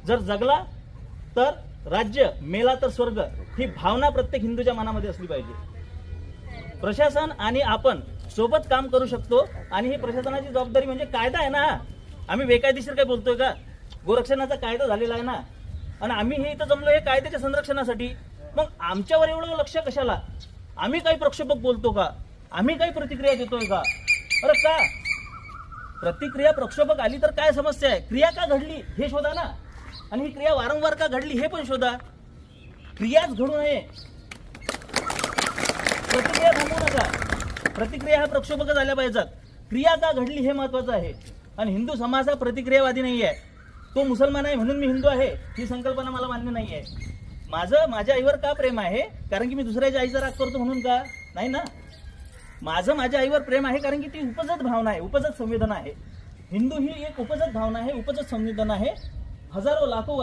जर जगला तर राज्य, मेला तर स्वर्ग, ही भावना प्रत्येक हिंदूच्या मनामध्ये असली पाहिजे. प्रशासन आणि आपण सोबत काम करू शकतो आणि ही प्रशासनाची जबाबदारी म्हणजे कायदा आहे ना. आम्ही बेकायदेशीर काय बोलतोय का? गोरक्षणाचा कायदा झालेला आहे ना, आणि आम्ही हे इथं जमलो हे कायद्याच्या संरक्षणासाठी. मग आमच्यावर एवढं लक्ष कशाला? आम्ही काही प्रक्षोभक बोलतो का? आम्ही काही प्रतिक्रिया देतोय का? अरे का प्रतिक्रिया प्रक्षोभक आली तर काय समस्या आहे? क्रिया का घडली हे शोधा ना, आणि ही क्रिया वारंवार का घडली हे पण शोधा. क्रियाच घडू नये, प्रतिक्रिया थांबवू नका. प्रतिक्रिया ह्या प्रक्षोभक झाल्या पाहिजेत. क्रिया का घडली हे महत्वाचं आहे. आणि हिंदू समाज हा प्रतिक्रियावादी नाही आहे. तो मुसलमान आहे म्हणून मी हिंदू आहे ही संकल्पना मला मान्य नाही आहे. माझ्या आईवर का प्रेम आहे? कारण की मी दुसऱ्याच्या आईचा राग करतो म्हणून का? नाही ना. माझ्या आईवर प्रेम आहे कारण की ती उपजत भावना आहे, उपजत संवेदना आहे. हिंदू ही एक उपजत भावना आहे, उपजत संवेदना आहे. हजारो लाखो